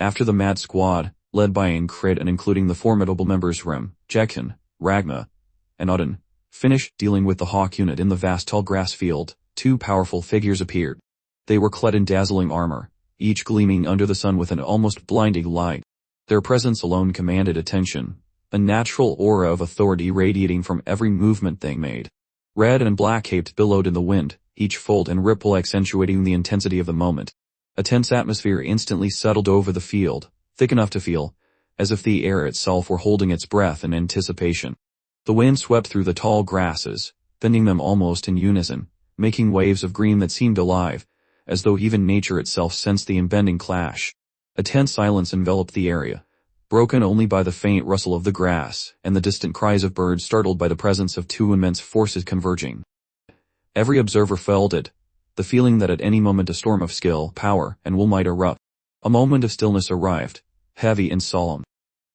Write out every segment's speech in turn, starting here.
After the Mad Squad, led by Ingrid and including the formidable members Rem, Jekan, Ragna, and Auden, finished dealing with the Hawk unit in the vast tall grass field, two powerful figures appeared. They were clad in dazzling armor, each gleaming under the sun with an almost blinding light. Their presence alone commanded attention, a natural aura of authority radiating from every movement they made. Red and black capes billowed in the wind, each fold and ripple accentuating the intensity of the moment. A tense atmosphere instantly settled over the field, thick enough to feel, as if the air itself were holding its breath in anticipation. The wind swept through the tall grasses, bending them almost in unison, making waves of green that seemed alive, as though even nature itself sensed the impending clash. A tense silence enveloped the area, broken only by the faint rustle of the grass and the distant cries of birds startled by the presence of two immense forces converging. Every observer felt it, the feeling that at any moment a storm of skill, power, and will might erupt. A moment of stillness arrived, heavy and solemn.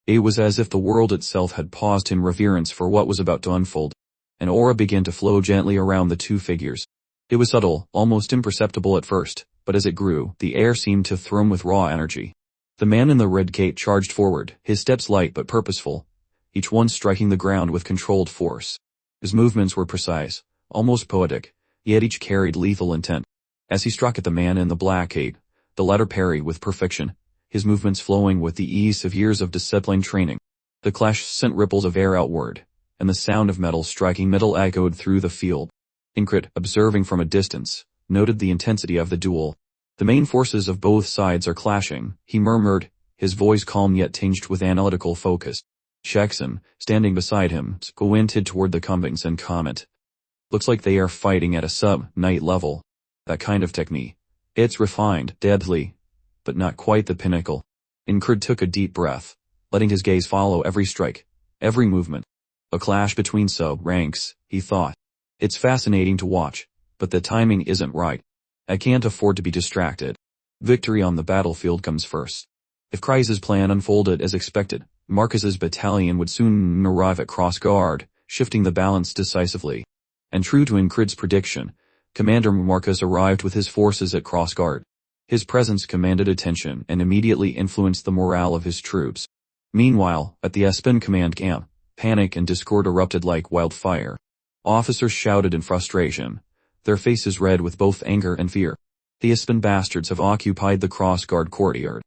It was as if the world itself had paused in reverence for what was about to unfold. An aura began to flow gently around the two figures. It was subtle, almost imperceptible at first, but as it grew, the air seemed to thrum with raw energy. The man in the red cape charged forward, his steps light but purposeful, each one striking the ground with controlled force. His movements were precise, almost poetic, yet each carried lethal intent. As he struck at the man in the black cape, the latter parried with perfection, his movements flowing with the ease of years of disciplined training. The clash sent ripples of air outward, and the sound of metal striking metal echoed through the field. Ingrid, observing from a distance, noted the intensity of the duel. The main forces of both sides are clashing, he murmured, his voice calm yet tinged with analytical focus. Jackson, standing beside him, squinted toward the combatants and commented. Looks like they are fighting at a sub-night level. That kind of technique. It's refined, deadly, but not quite the pinnacle. Ingrid took a deep breath, letting his gaze follow every strike, every movement. A clash between sub-ranks, he thought. It's fascinating to watch, but the timing isn't right. I can't afford to be distracted. Victory on the battlefield comes first. If Kreis's plan unfolded as expected, Marcus's battalion would soon arrive at cross guard, shifting the balance decisively. And true to Ingrid's prediction, Commander Marcus arrived with his forces at cross guard. His presence commanded attention and immediately influenced the morale of his troops. Meanwhile, at the Espen command camp, panic and discord erupted like wildfire. Officers shouted in frustration, their faces red with both anger and fear. The Espen bastards have occupied the cross guard courtyard.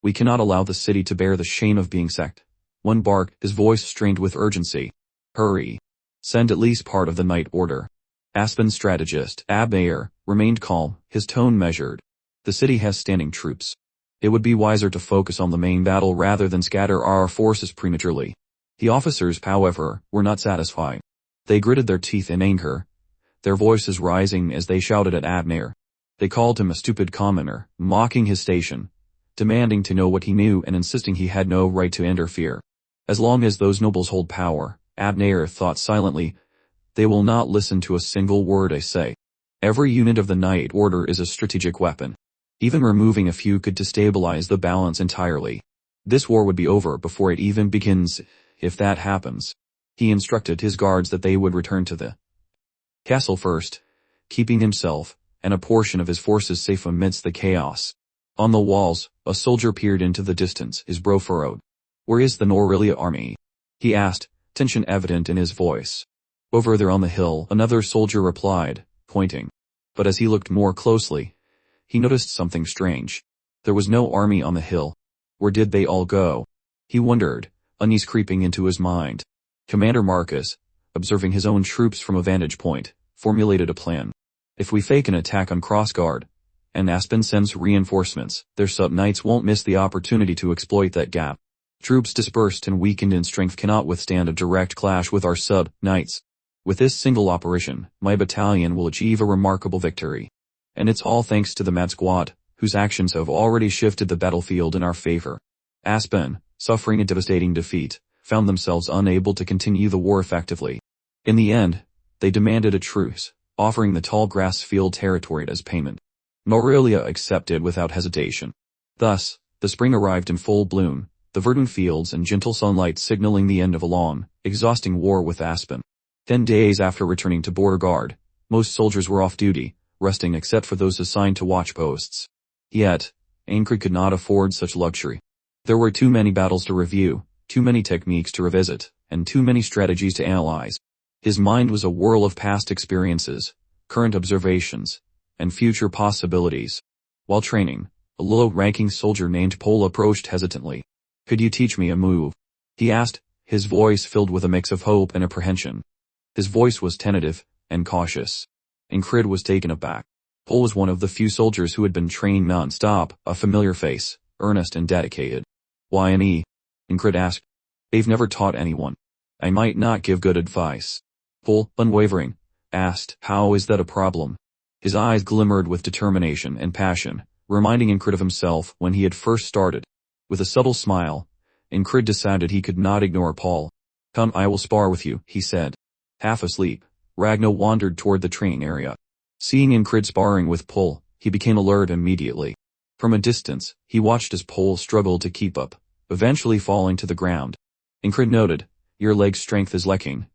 We cannot allow the city to bear the shame of being sacked. One barked, his voice strained with urgency. Hurry. Send at least part of the night order. Aspen's strategist, Abmayer, remained calm, his tone measured. The city has standing troops. It would be wiser to focus on the main battle rather than scatter our forces prematurely. The officers, however, were not satisfied. They gritted their teeth in anger, their voices rising as they shouted at Abmayer. They called him a stupid commoner, mocking his station, demanding to know what he knew and insisting he had no right to interfere. As long as those nobles hold power, Abmayer thought silently, they will not listen to a single word I say. Every unit of the night order is a strategic weapon. Even removing a few could destabilize the balance entirely. This war would be over before it even begins, if that happens. He instructed his guards that they would return to the castle first, keeping himself and a portion of his forces safe amidst the chaos. On the walls, a soldier peered into the distance, his brow furrowed. Where is the Norelia army? He asked, tension evident in his voice. Over there on the hill, another soldier replied, pointing. But as he looked more closely, he noticed something strange. There was no army on the hill. Where did they all go? He wondered, unease creeping into his mind. Commander Marcus, observing his own troops from a vantage point, formulated a plan. If we fake an attack on cross guard, and Aspen sends reinforcements, their sub-knights won't miss the opportunity to exploit that gap. Troops dispersed and weakened in strength cannot withstand a direct clash with our sub-knights. With this single operation, my battalion will achieve a remarkable victory. And it's all thanks to the Mad Squad, whose actions have already shifted the battlefield in our favor. Aspen, suffering a devastating defeat, found themselves unable to continue the war effectively. In the end, they demanded a truce, offering the tall grass field territory as payment. Norelia accepted without hesitation. Thus, the spring arrived in full bloom, the verdant fields and gentle sunlight signaling the end of a long, exhausting war with Aspen. 10 days after returning to border guard, most soldiers were off duty, resting except for those assigned to watch posts. Yet, Ingrid could not afford such luxury. There were too many battles to review, too many techniques to revisit, and too many strategies to analyze. His mind was a whirl of past experiences, current observations, and future possibilities. While training, a low-ranking soldier named Pol approached hesitantly. "Could you teach me a move?" he asked, his voice filled with a mix of hope and apprehension. His voice was tentative and cautious. Ingrid was taken aback. Pol was one of the few soldiers who had been trained non-stop, a familiar face, earnest and dedicated. "Why any?" Ingrid asked. "They've never taught anyone. I might not give good advice." Pol, unwavering, asked, "How is that a problem?" His eyes glimmered with determination and passion, reminding Ingrid of himself when he had first started. With a subtle smile, Ingrid decided he could not ignore Pol. "Come, I will spar with you," he said. Half asleep, Ragnar wandered toward the training area. Seeing Ingrid sparring with Pol, he became alert immediately. From a distance, he watched as Pol struggled to keep up, eventually falling to the ground. Ingrid noted, "Your leg strength is lacking,"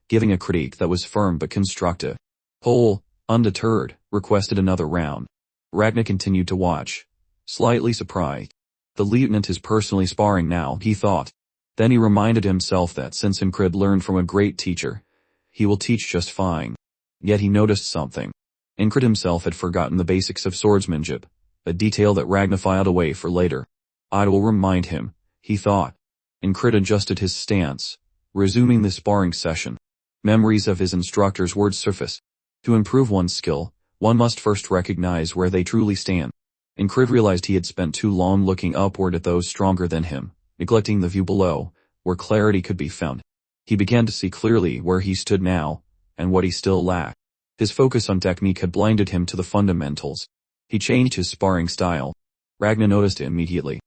giving a critique that was firm but constructive. Pol, undeterred, requested another round. Ragnar continued to watch, slightly surprised. The lieutenant is personally sparring now, he thought. Then he reminded himself that since Ingrid learned from a great teacher, he will teach just fine. Yet he noticed something. Ingrid himself had forgotten the basics of swordsmanship, a detail that Ragnar filed away for later. "I will remind him," he thought. Ingrid adjusted his stance, resuming the sparring session. Memories of his instructor's words surfaced. To improve one's skill, one must first recognize where they truly stand. Ingrid realized he had spent too long looking upward at those stronger than him, neglecting the view below, where clarity could be found. He began to see clearly where he stood now, and what he still lacked. His focus on technique had blinded him to the fundamentals. He changed his sparring style. Ragnar noticed it immediately.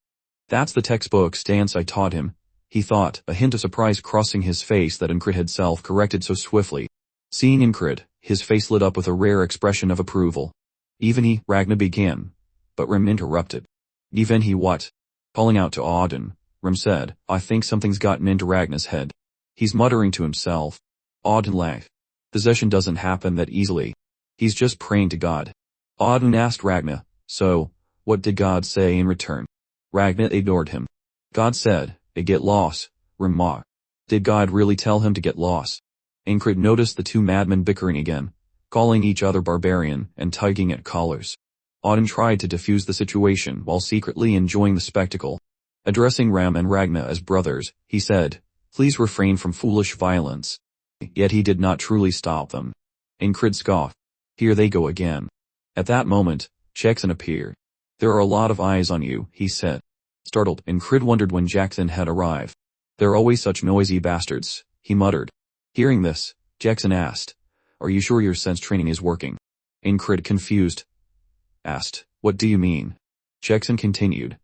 "That's the textbook stance I taught him," he thought, a hint of surprise crossing his face that Ingrid had self-corrected so swiftly. Seeing Ingrid, his face lit up with a rare expression of approval. "Even he," Ragnar began, but Rem interrupted. "Even he what?" Calling out to Auden, Rem said, "I think something's gotten into Ragnar's head. He's muttering to himself." Auden laughed. "Possession doesn't happen that easily. He's just praying to God." Auden asked Ragnar, "So, what did God say in return?" Ragnar ignored him. "God said, get lost," Rem mocked. Did God really tell him to get lost? Ingrid noticed the two madmen bickering again, calling each other barbarian and tugging at collars. Auden tried to defuse the situation while secretly enjoying the spectacle. Addressing Ram and Ragnar as brothers, he said, "Please refrain from foolish violence." Yet he did not truly stop them. Ingrid scoffed. "Here they go again." At that moment, Jackson appeared. "There are a lot of eyes on you," he said. Startled, Ingrid wondered when Jackson had arrived. "They're always such noisy bastards," he muttered. Hearing this, Jackson asked, "Are you sure your sense training is working?" Ingrid, confused, asked, "What do you mean?" Jackson continued,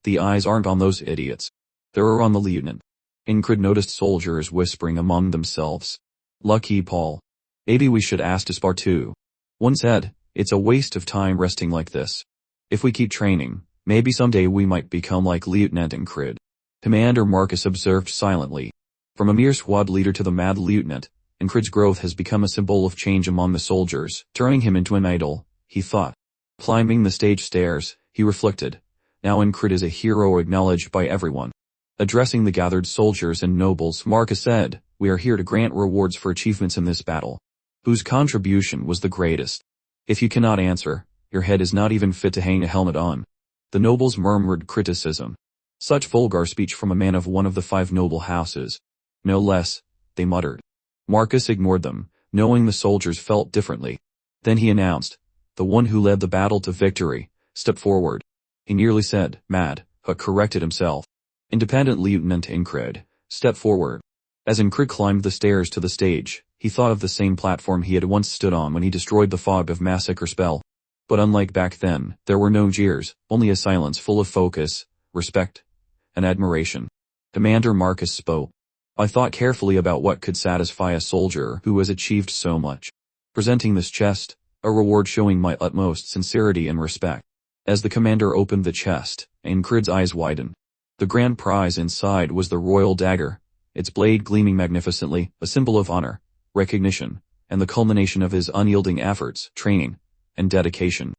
"The eyes aren't on those idiots. They're on the lieutenant." Ingrid noticed soldiers whispering among themselves. "Lucky Paul. Maybe we should ask to spar too." One said, "It's a waste of time resting like this. If we keep training, maybe someday we might become like Lieutenant Ingrid." Commander Marcus observed silently. From a mere squad leader to the mad lieutenant, Ingrid's growth has become a symbol of change among the soldiers, turning him into an idol, he thought. Climbing the stage stairs, he reflected. Now Ingrid is a hero acknowledged by everyone. Addressing the gathered soldiers and nobles, Marcus said, "We are here to grant rewards for achievements in this battle. Whose contribution was the greatest? If you cannot answer, your head is not even fit to hang a helmet on." The nobles murmured criticism. Such vulgar speech from a man of one of the 5 noble houses. No less, they muttered. Marcus ignored them, knowing the soldiers felt differently. Then he announced, "The one who led the battle to victory, step forward." He nearly said, "Mad," but corrected himself. Independent Lieutenant Ingrid, step forward. As Ingrid climbed the stairs to the stage, he thought of the same platform he had once stood on when he destroyed the fog of massacre spell. But unlike back then, there were no jeers, only a silence full of focus, respect, and admiration. Commander Marcus spoke. "I thought carefully about what could satisfy a soldier who has achieved so much. Presenting this chest, a reward showing my utmost sincerity and respect." As the commander opened the chest, Ingrid's eyes widened. The grand prize inside was the royal dagger, its blade gleaming magnificently, a symbol of honor, recognition, and the culmination of his unyielding efforts, training, and dedication.